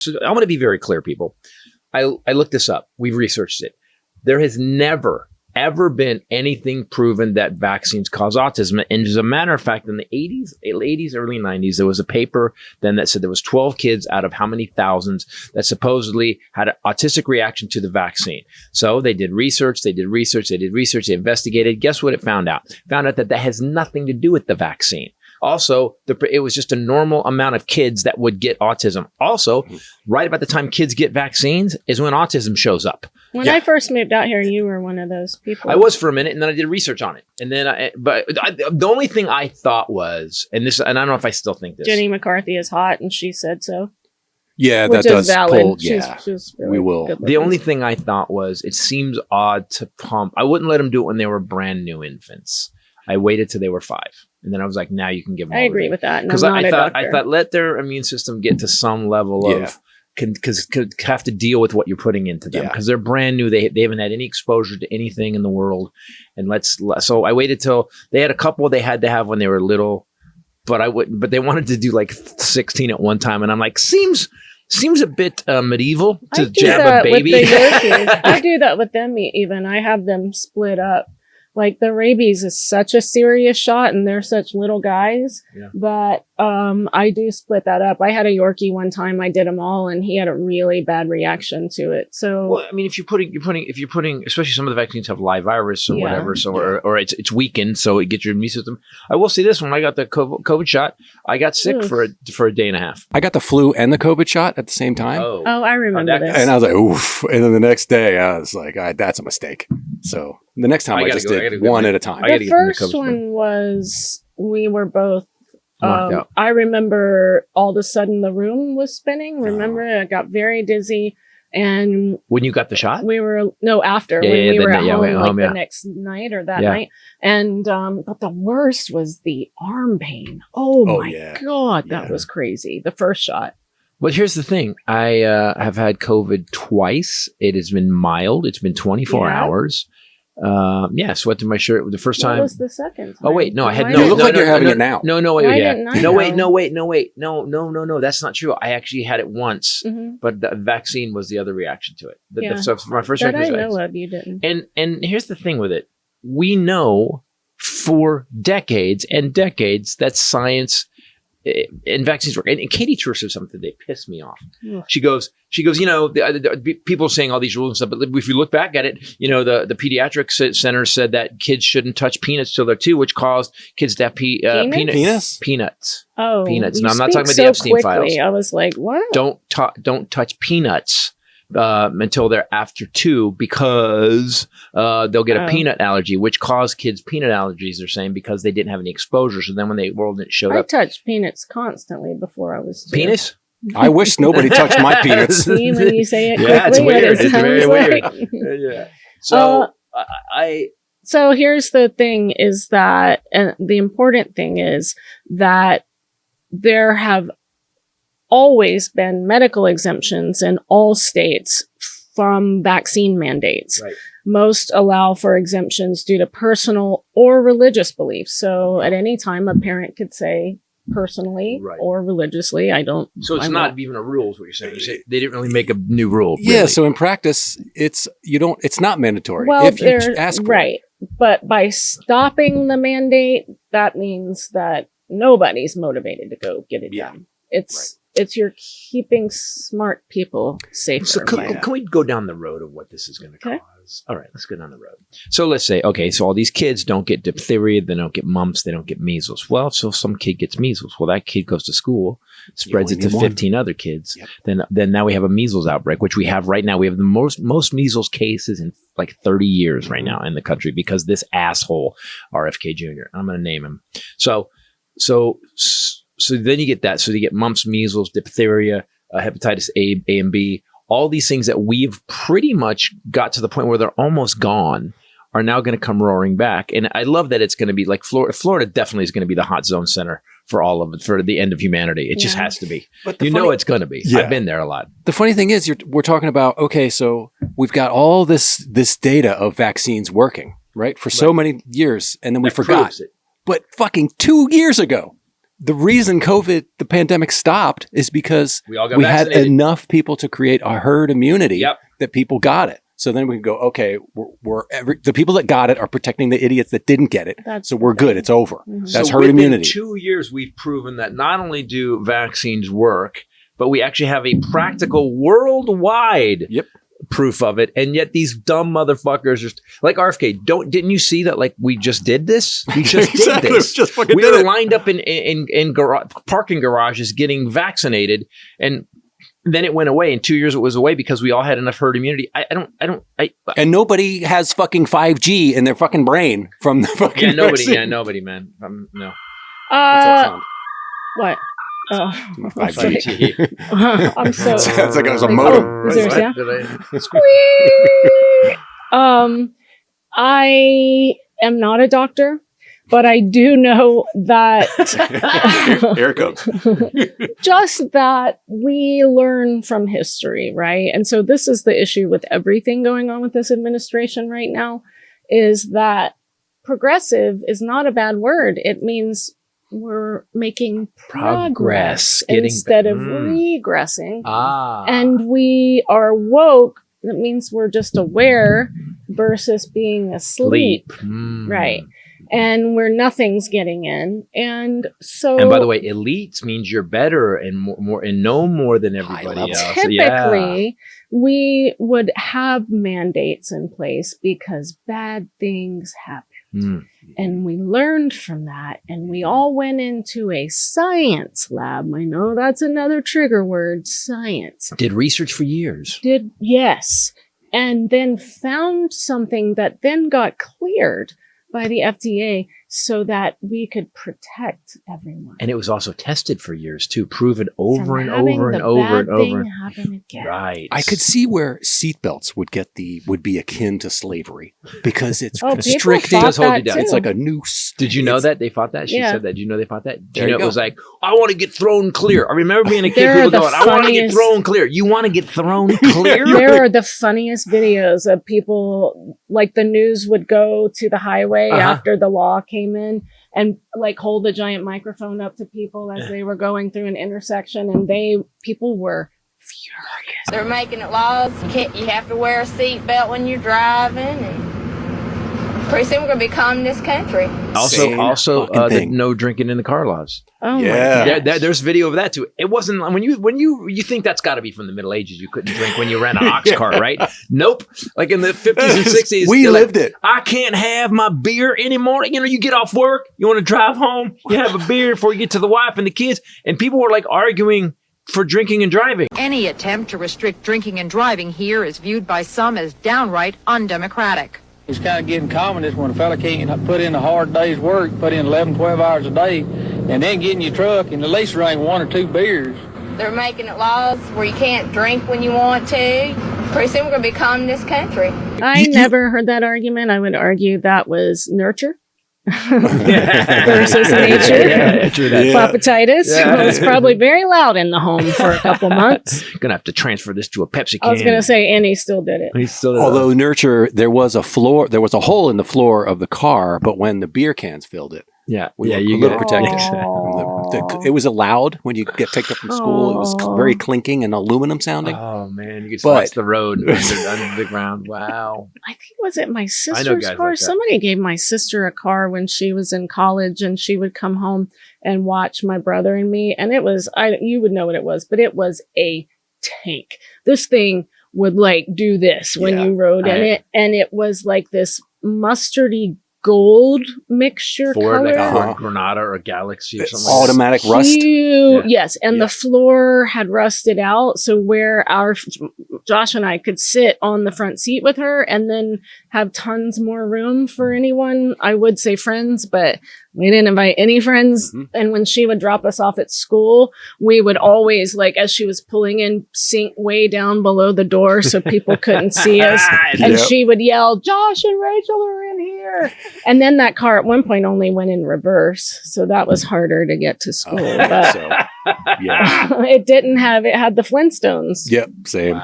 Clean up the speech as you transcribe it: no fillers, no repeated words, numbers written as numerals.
So I want to be very clear, people. I looked this up. We've researched it. There has never, ever been anything proven that vaccines cause autism. And as a matter of fact, in the 80s, early 90s, there was a paper then that said there was 12 kids out of how many thousands that supposedly had an autistic reaction to the vaccine. So they did research, they investigated. Guess what it found out? Found out that has nothing to do with the vaccine. Also, it was just a normal amount of kids that would get autism. Also, right about the time kids get vaccines is when autism shows up. When I first moved out here, you were one of those people. I was for a minute, and then I did research on it. And then, the only thing I thought was, and I don't know if I still think this. Jenny McCarthy is hot, and she said so. Yeah, which that does valid. pull. Yeah, she's really we will. The only thing I thought was, it seems odd to pump. I wouldn't let them do it when they were brand new infants. I waited till they were 5. And then I was like, now you can give them. I agree with that. Because I thought let their immune system get to some level of, because have to deal with what you're putting into them. Because they're brand new. They haven't had any exposure to anything in the world. And so I waited till they had a couple they had to have when they were little, but but they wanted to do like 16 at one time. And I'm like, seems a bit medieval to jab a baby. I do that with them even. I have them split up. Like the rabies is such a serious shot and they're such little guys, but I do split that up. I had a Yorkie one time. I did them all and he had a really bad reaction to it. So, well, I mean, if you're putting, especially some of the vaccines have live virus or whatever, so or it's weakened, so it gets your immune system. I will say this: when I got the COVID shot, I got sick for a day and a half. I got the flu and the COVID shot at the same time. Oh, I remember this. And I was like, oof. And then the next day, I was like, that's a mistake. So the next time I just did one at a time. The first one was we were both. I remember all of a sudden the room was spinning. Remember, I got very dizzy. And when you got the shot, we were after when we were at home, the next night or that night. And but the worst was the arm pain. Oh my God, that was crazy. The first shot. But here's the thing. I have had COVID twice. It has been mild. It's been 24 hours. Sweat to my shirt the first time. What was the second time? Oh wait, no, I had no. You look like you're having it now. No, that's not true. I actually had it once, but the vaccine was the other reaction to it. So my first reaction was I know of, you didn't. And here's the thing with it. We know for decades and decades that science and vaccines work. And Katie Tour said something that pissed me off. Yeah. She goes, people are saying all these rules and stuff, but if you look back at it, the pediatric center said that kids shouldn't touch peanuts till they're 2, which caused kids to have peanuts. Oh, peanuts. Now I'm not talking about the Epstein files. I was like, what? Don't touch peanuts until they're after 2 because they'll get a peanut allergy, which caused kids peanut allergies, they're saying, because they didn't have any exposure. So then when they rolled it showed up. I touched peanuts constantly before I was 2. Penis? I wish nobody touched my peanuts. See, when you say it quickly, it's weird. It's very weird. Yeah. So So here's the thing is that, and the important thing is that there have always been medical exemptions in all states from vaccine mandates. Right. Most allow for exemptions due to personal or religious beliefs. So at any time, a parent could say personally or religiously, I don't. So it's not even a rule, is what you're saying. They didn't really make a new rule. Yeah. Really. So in practice, it's not mandatory. Well, if you ask for it. But by stopping the mandate, that means that nobody's motivated to go get it done. It's you're keeping smart people safer. So can we go down the road of what this is going to cause? All right, let's go down the road. So let's say, so all these kids don't get diphtheria, they don't get mumps, they don't get measles. Well, so some kid gets measles. Well, that kid goes to school, spreads it to 15 other kids. Yep. Then now we have a measles outbreak, which we have right now. We have the most measles cases in like 30 years right now in the country because this asshole RFK Jr. I'm going to name him. So then you get that. So you get mumps, measles, diphtheria, hepatitis A and B. All these things that we've pretty much got to the point where they're almost gone are now going to come roaring back. And I love that it's going to be like Florida definitely is going to be the hot zone center for all of it, for the end of humanity. It just has to be. But it's going to be. Yeah. I've been there a lot. The funny thing is we're talking about, so we've got all this data of vaccines working, right? For so many years. And then we forgot. But fucking 2 years ago, the reason the pandemic stopped is because We all got we had vaccinated. enough people to create a herd immunity Yep. that people got it. So then we can go, okay, the people that got it are protecting the idiots that didn't get it. That's So we're good. It's over. Mhm. That's So herd within immunity. 2 years, we've proven that not only do vaccines work, but we actually have a practical worldwide proof of it. And yet these dumb motherfuckers are like RFK. Didn't you see that? Like we just did this. We just Exactly. did this. Just fucking We did were it. lined up in parking garages getting vaccinated, and then it went away. In 2 years, it was away because we all had enough herd immunity. And nobody has fucking 5G in their fucking brain from the fucking vaccine. Nobody, man. No. What's that sound? What? Oh, My I was 5G. like, I'm so. Sounds like it was a Oh, modem. is there a sound? Did Squeak! I am not a doctor, but I do know that Here it comes. just that we learn from history, right? And so this is the issue with everything going on with this administration right now, is that progressive is not a bad word. It means we're making progress instead of regressing. And we are woke. That means we're just aware versus being asleep. Right. And where nothing's getting in. And so. And by the way, elites means you're better and more and know more than everybody else. Typically, we would have mandates in place because bad things happen. And we learned from that, and we all went into a science lab. I know that's another trigger word, science. Did research for years. Yes. And then found something that then got cleared by the FDA so that we could protect everyone. And it was also tested for years too, proven over From and having over and the over bad and thing over. happen again. Right. I could see where seatbelts would be akin to slavery because it's People constricting. thought that It's too. like a noose. Did you know that they fought that? She Yeah. said that. Did you know they fought that? Did There you you know it go. was like, I want to get thrown clear. I remember being a kid, There people are the going, I want to get funniest- thrown clear. You want to get thrown clear? There are the funniest videos of people, like the news would go to the highway after the law came in and like hold a giant microphone up to people as they were going through an intersection, and people were furious. They're making it laws. You have to wear a seatbelt when you're driving, and pretty soon we're going to be communist country. Also, fucking the thing. no drinking in the car laws. Oh Yeah. my gosh. There's video of that too. It wasn't when you think that's got to be from the Middle Ages. You couldn't drink when you ran an ox cart, right? Nope. Like in the 50s and 60s, We they're lived like, it. I can't have my beer anymore. You know, you get off work, you want to drive home, you have a beer before you get to the wife and the kids, and people were like arguing for drinking and driving. Any attempt to restrict drinking and driving here is viewed by some as downright undemocratic. It's kind of getting communist when a fella can't put in a hard day's work, put in 11, 12 hours a day, and then get in your truck and at least drink 1 or 2 beers. They're making it laws where you can't drink when you want to. Pretty soon we're going to be communist country. I never heard that argument. I would argue that was nurture versus nature. Yeah, true that. Yeah. Papa Titus was probably very loud in the home for a couple months. Gonna have to transfer this to a Pepsi can. I was going to say, and he still did it. He's still Although nurture, there was a hole in the floor of the car, but when the beer cans filled it, we were a little protected. It was allowed when you get picked up from school. It was very clinking and aluminum sounding. Oh man, you could But- watch the road under the ground. Wow. I think, was it my I know sister's guys car? like that. Somebody gave my sister a car when she was in college, and she would come home and watch my brother and me. And it was, you would know what it was, but it was a tank. This thing would like do this when Yeah. you rode in it. And it was like this mustardy gold mixture Ford, like color. a Ford Granada or a Galaxy or something. like that. Automatic rust. Huge. Yes, and Yeah. the floor had rusted out, so where Josh and I could sit on the front seat with her, and then have tons more room for anyone. I would say friends, but we didn't invite any friends. Mhm. And when she would drop us off at school, we would always, like, as she was pulling in, sink way down below the door so people couldn't see us. And Yep. she would yell, "Josh and Rachel are in here." And then that car at one point only went in reverse. So that was harder to get to school. But So, yeah. it had the Flintstones. Yep. Same.